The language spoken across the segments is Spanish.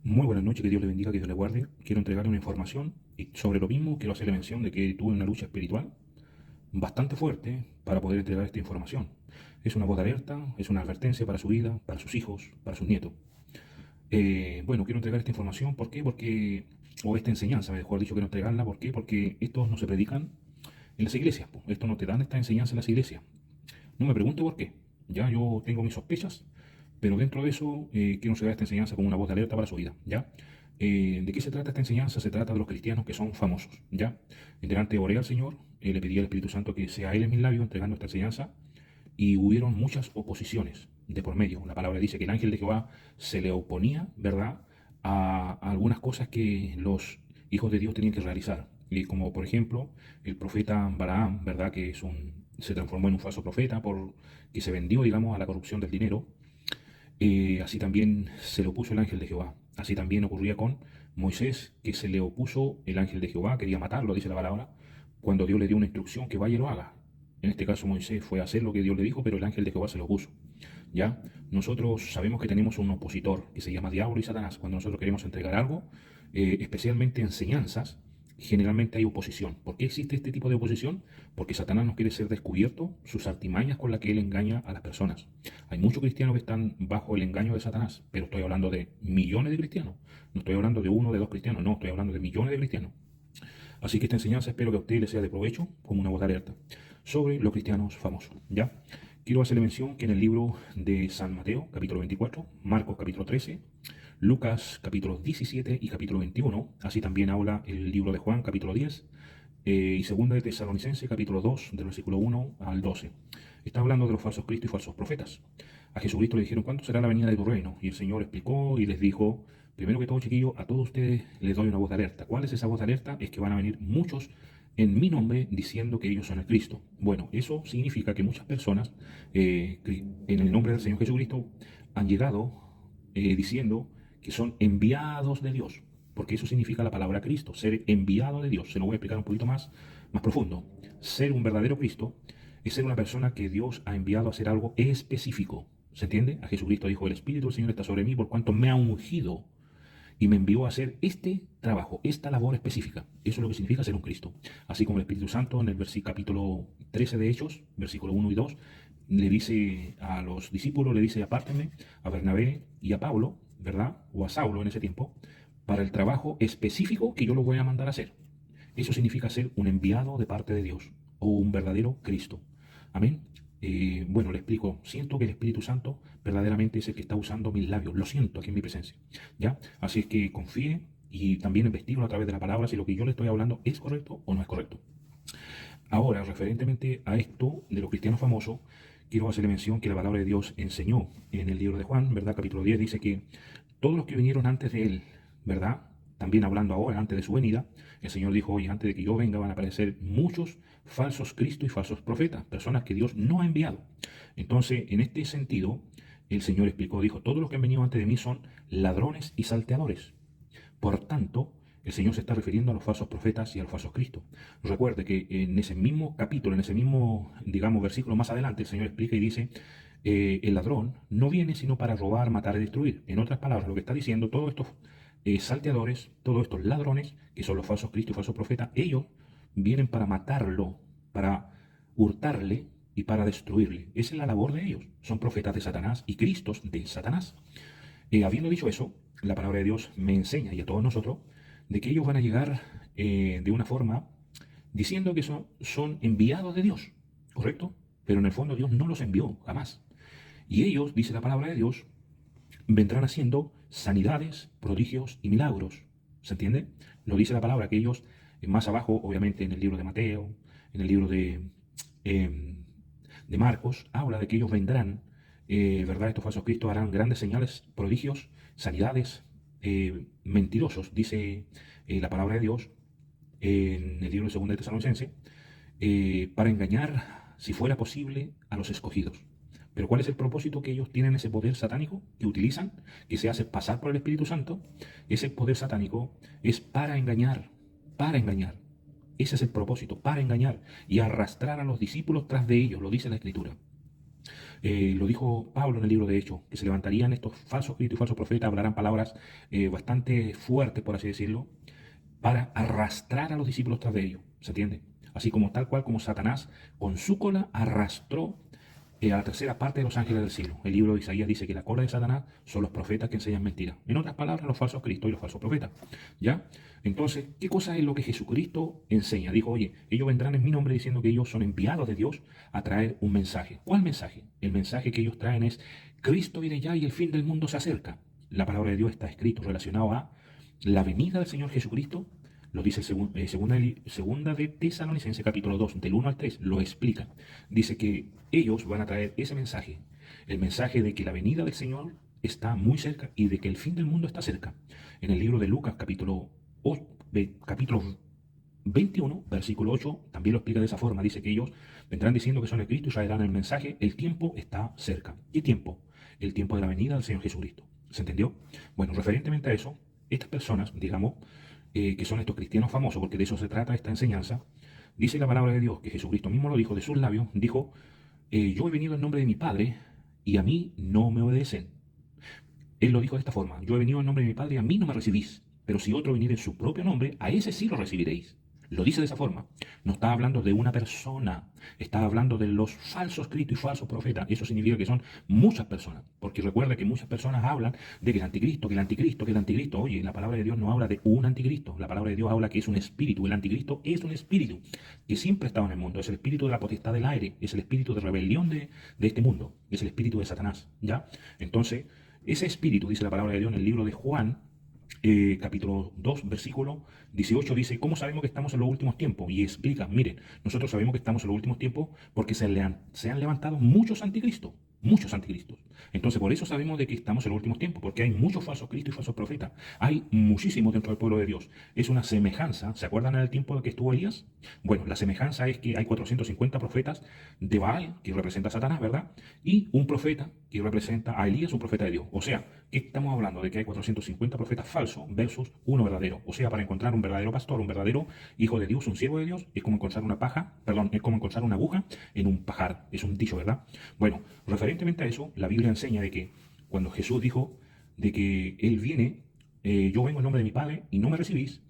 Muy buenas noches, que Dios le bendiga, que Dios le guarde. Quiero entregarle una información y sobre lo mismo quiero hacerle mención de que tuve una lucha espiritual bastante fuerte para poder entregar esta información. Es una voz de alerta, es una advertencia para su vida, para sus hijos, para sus nietos. Bueno, quiero entregar esta información, ¿por qué? O esta enseñanza, mejor dicho, quiero entregarla, ¿por qué? Porque estos no se predican en las iglesias, po. Estos no te dan esta enseñanza en las iglesias. No me pregunte por qué. Ya yo tengo mis sospechas, pero dentro de eso quiero entregar esta enseñanza como una voz de alerta para su vida. ¿Ya? ¿De qué se trata esta enseñanza? Se trata de los cristianos que son famosos. ¿Ya? Delante oré al Señor, le pedí al Espíritu Santo que sea Él en mis labios entregando esta enseñanza, y hubieron muchas oposiciones de por medio. La palabra dice que el ángel de Jehová se le oponía, ¿verdad?, a algunas cosas que los hijos de Dios tenían que realizar. Y como por ejemplo el profeta Balaam, ¿verdad?, que se transformó en un falso profeta por que se vendió, digamos, a la corrupción del dinero. Así también se le opuso el ángel de Jehová. Así también ocurría con Moisés, que se le opuso el ángel de Jehová, quería matarlo, dice la palabra, cuando Dios le dio una instrucción que vaya y lo haga. En este caso Moisés fue a hacer lo que Dios le dijo, pero el ángel de Jehová se lo opuso. ¿Ya? Nosotros sabemos que tenemos un opositor que se llama Diablo y Satanás. Cuando nosotros queremos entregar algo, especialmente enseñanzas, generalmente hay oposición. ¿Por qué existe este tipo de oposición? Porque Satanás no quiere ser descubierto, sus artimañas con las que él engaña a las personas. Hay muchos cristianos que están bajo el engaño de Satanás, pero estoy hablando de millones de cristianos. No estoy hablando de uno o de dos cristianos, no, estoy hablando de millones de cristianos. Así que esta enseñanza espero que a usted le sea de provecho como una voz de alerta sobre los cristianos famosos. ¿Ya? Quiero hacerle mención que en el libro de San Mateo, capítulo 24, Marcos, capítulo 13, Lucas, capítulo 17 y capítulo 21, así también habla el libro de Juan, capítulo 10, y segunda de Tesalonicenses, capítulo 2, del versículo 1 al 12. Está hablando de los falsos cristos y falsos profetas. A Jesucristo le dijeron: ¿cuándo será la venida de tu reino? Y el Señor explicó y les dijo: primero que todo, chiquillos, a todos ustedes les doy una voz de alerta. ¿Cuál es esa voz de alerta? Es que van a venir muchos en mi nombre diciendo que ellos son el Cristo. Bueno, eso significa que muchas personas en el nombre del Señor Jesucristo han llegado diciendo que son enviados de Dios, porque eso significa la palabra Cristo, ser enviado de Dios. Se lo voy a explicar un poquito más profundo. Ser un verdadero Cristo es ser una persona que Dios ha enviado a hacer algo específico. ¿Se entiende? A Jesucristo dijo: el Espíritu del Señor está sobre mí por cuanto me ha ungido y me envió a hacer este trabajo, esta labor específica. Eso es lo que significa ser un Cristo. Así como el Espíritu Santo en el capítulo 13 de Hechos, versículo 1 y 2, le dice a los discípulos, le dice: apártenme a Bernabé y a Pablo, ¿verdad? O a Saulo en ese tiempo, para el trabajo específico que yo los voy a mandar a hacer. Eso significa ser un enviado de parte de Dios o un verdadero Cristo. Amén. Bueno, le explico. Siento que el Espíritu Santo verdaderamente es el que está usando mis labios. Lo siento aquí en mi presencia. ¿Ya? Así es que confíe y también investigue a través de la palabra si lo que yo le estoy hablando es correcto o no es correcto. Ahora, referentemente a esto de los cristianos famosos, quiero hacerle mención que la palabra de Dios enseñó en el libro de Juan, ¿verdad? Capítulo 10 dice que todos los que vinieron antes de él, ¿verdad? También hablando ahora, antes de su venida, el Señor dijo: oye, antes de que yo venga van a aparecer muchos falsos cristos y falsos profetas, personas que Dios no ha enviado. Entonces, en este sentido, el Señor explicó, dijo: todos los que han venido antes de mí son ladrones y salteadores. Por tanto, el Señor se está refiriendo a los falsos profetas y a los falsos cristos. Recuerde que en ese mismo capítulo, en ese mismo, digamos, versículo más adelante, el Señor explica y dice: el ladrón no viene sino para robar, matar y destruir. En otras palabras, lo que está diciendo, todos estos salteadores, todos estos ladrones, que son los falsos cristos y falsos profetas, ellos vienen para matarlo, para hurtarle y para destruirle. Esa es la labor de ellos. Son profetas de Satanás y cristos de Satanás. Habiendo dicho eso, la palabra de Dios me enseña, y a todos nosotros, de que ellos van a llegar de una forma diciendo que son enviados de Dios, ¿correcto? Pero en el fondo Dios no los envió, jamás. Y ellos, dice la palabra de Dios, vendrán haciendo sanidades, prodigios y milagros. ¿Se entiende? Lo dice la palabra, que ellos, más abajo, obviamente en el libro de Mateo, en el libro de Marcos, habla de que ellos vendrán, ¿verdad? Estos falsos cristos harán grandes señales, prodigios, sanidades, mentirosos, dice la palabra de Dios en el libro de Segunda de Tesalonicenses, para engañar, si fuera posible, a los escogidos. Pero ¿cuál es el propósito? Que ellos tienen ese poder satánico que utilizan, que se hace pasar por el Espíritu Santo. Ese poder satánico es para engañar, para engañar. Ese es el propósito, para engañar y arrastrar a los discípulos tras de ellos, lo dice la Escritura. Lo dijo Pablo en el libro de Hechos, que se levantarían estos falsos cristos y falsos profetas, hablarán palabras bastante fuertes, por así decirlo, para arrastrar a los discípulos tras de ellos. ¿Se entiende? Así como tal cual como Satanás con su cola arrastró a la tercera parte de los ángeles del cielo. El libro de Isaías dice que la cola de Satanás son los profetas que enseñan mentiras. En otras palabras, los falsos cristos y los falsos profetas. ¿Ya? Entonces, ¿qué cosa es lo que Jesucristo enseña? Dijo, oye, ellos vendrán en mi nombre diciendo que ellos son enviados de Dios a traer un mensaje. ¿Cuál mensaje? El mensaje que ellos traen es, Cristo viene ya y el fin del mundo se acerca. La palabra de Dios está escrito relacionado a la venida del Señor Jesucristo. Lo dice segunda de Tesalonicenses capítulo 2, del 1 al 3, lo explica. Dice que ellos van a traer ese mensaje, el mensaje de que la venida del Señor está muy cerca y de que el fin del mundo está cerca. En el libro de Lucas capítulo 21, versículo 8, también lo explica de esa forma. Dice que ellos vendrán diciendo que son el Cristo y traerán el mensaje, el tiempo está cerca. ¿Qué tiempo? El tiempo de la venida del Señor Jesucristo. ¿Se entendió? Bueno, referentemente a eso, estas personas, digamos, que son estos cristianos famosos, porque de eso se trata esta enseñanza, dice la palabra de Dios, que Jesucristo mismo lo dijo de sus labios, dijo, yo he venido en nombre de mi Padre y a mí no me obedecen. Él lo dijo de esta forma, yo he venido en nombre de mi Padre y a mí no me recibís, pero si otro viniera en su propio nombre, a ese sí lo recibiréis. Lo dice de esa forma. No está hablando de una persona, está hablando de los falsos cristos y falsos profetas. Eso significa que son muchas personas, porque recuerda que muchas personas hablan de que el anticristo, que el anticristo, que el anticristo. Oye, la palabra de Dios no habla de un anticristo, la palabra de Dios habla que es un espíritu. El anticristo es un espíritu que siempre ha estado en el mundo, es el espíritu de la potestad del aire, es el espíritu de rebelión de este mundo, es el espíritu de Satanás, ¿ya? Entonces, ese espíritu, dice la palabra de Dios en el libro de Juan, capítulo 2, versículo 18, dice, ¿cómo sabemos que estamos en los últimos tiempos? Y explica, miren, nosotros sabemos que estamos en los últimos tiempos porque se han levantado muchos anticristos, muchos anticristos. Entonces, por eso sabemos de que estamos en los últimos tiempos, porque hay muchos falsos cristos y falsos profetas. Hay muchísimos dentro del pueblo de Dios. Es una semejanza, ¿se acuerdan en el tiempo en que estuvo Elías? Bueno, la semejanza es que hay 450 profetas de Baal, que representa a Satanás, ¿verdad? Y un profeta que representa a Elías, un profeta de Dios. O sea, ¿qué estamos hablando? De que hay 450 profetas falsos versus uno verdadero. O sea, para encontrar un verdadero pastor, un verdadero hijo de Dios, un siervo de Dios, es como encontrar una paja, perdón, es como encontrar una aguja en un pajar. Es un dicho, ¿verdad? Bueno, referentemente a eso, la Biblia enseña de que cuando Jesús dijo de que Él viene, yo vengo en nombre de mi Padre y no me recibís,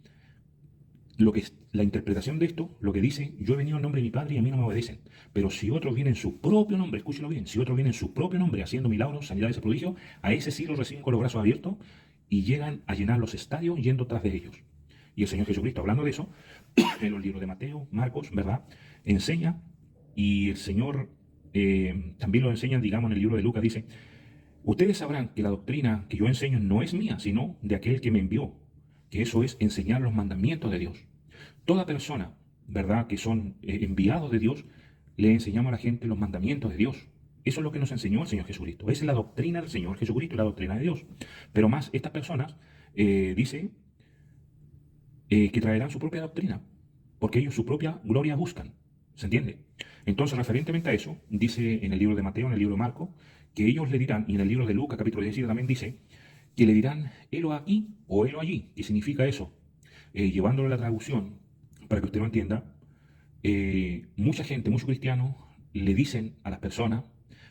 lo que es la interpretación de esto, lo que dice, yo he venido en nombre de mi Padre y a mí no me obedecen. Pero si otro viene en su propio nombre, escúchelo bien, si otro viene en su propio nombre haciendo milagros, sanidades y prodigios, a ese sí lo reciben con los brazos abiertos y llegan a llenar los estadios yendo tras de ellos. Y el Señor Jesucristo, hablando de eso, en los libros de Mateo, Marcos, ¿verdad? Enseña, y el Señor también lo enseña, digamos, en el libro de Lucas, dice, ustedes sabrán que la doctrina que yo enseño no es mía, sino de aquel que me envió, que eso es enseñar los mandamientos de Dios. Toda persona, ¿verdad?, que son enviados de Dios, le enseñamos a la gente los mandamientos de Dios. Eso es lo que nos enseñó el Señor Jesucristo. Esa es la doctrina del Señor Jesucristo, la doctrina de Dios. Pero más, estas personas dicen que traerán su propia doctrina, porque ellos su propia gloria buscan. ¿Se entiende? Entonces, referentemente a eso, dice en el libro de Mateo, en el libro de Marcos, que ellos le dirán, y en el libro de Lucas, capítulo 17, también dice, que le dirán, helo aquí o helo allí. ¿Qué significa eso? Llevándolo a la traducción, para que usted lo entienda, mucha gente, muchos cristianos, le dicen a las personas,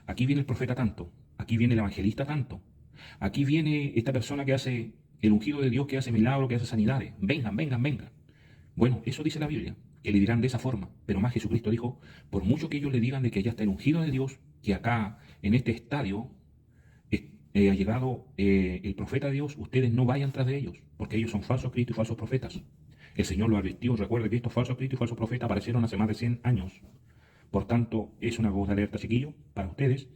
aquí viene el profeta tanto, aquí viene el evangelista tanto, aquí viene esta persona que hace el ungido de Dios, que hace milagros, que hace sanidades, vengan, vengan, vengan. Bueno, eso dice la Biblia, que le dirán de esa forma, pero más Jesucristo dijo, por mucho que ellos le digan de que allá está el ungido de Dios, que acá, en este estadio, ha llegado el profeta de Dios, ustedes no vayan tras de ellos, porque ellos son falsos cristos y falsos profetas. El Señor lo advirtió, recuerde que estos falsos cristos y falsos profetas aparecieron hace más de 100 años. Por tanto, es una voz de alerta, chiquillo, para ustedes,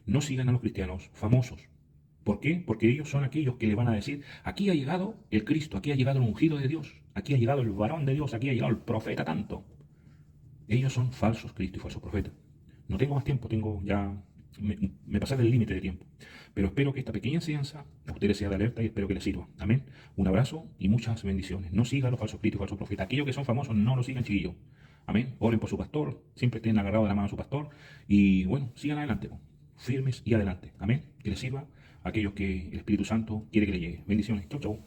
no sigan a los cristianos famosos. ¿Por qué? Porque ellos son aquellos que le van a decir, aquí ha llegado el Cristo, aquí ha llegado el ungido de Dios, aquí ha llegado el varón de Dios, aquí ha llegado el profeta tanto. Ellos son falsos cristos y falsos profetas. No tengo más tiempo, tengo ya... Me pasé del límite de tiempo. Pero espero que esta pequeña enseñanza a ustedes sea de alerta y espero que les sirva. Amén. Un abrazo y muchas bendiciones. No sigan los falsos cristos y falsos profetas. Aquellos que son famosos no lo sigan, chiquillos. Amén. Oren por su pastor. Siempre estén agarrados de la mano a su pastor. Y bueno, sigan adelante. Firmes y adelante. Amén. Que les sirva a aquellos que el Espíritu Santo quiere que les llegue. Bendiciones. Chau, chau.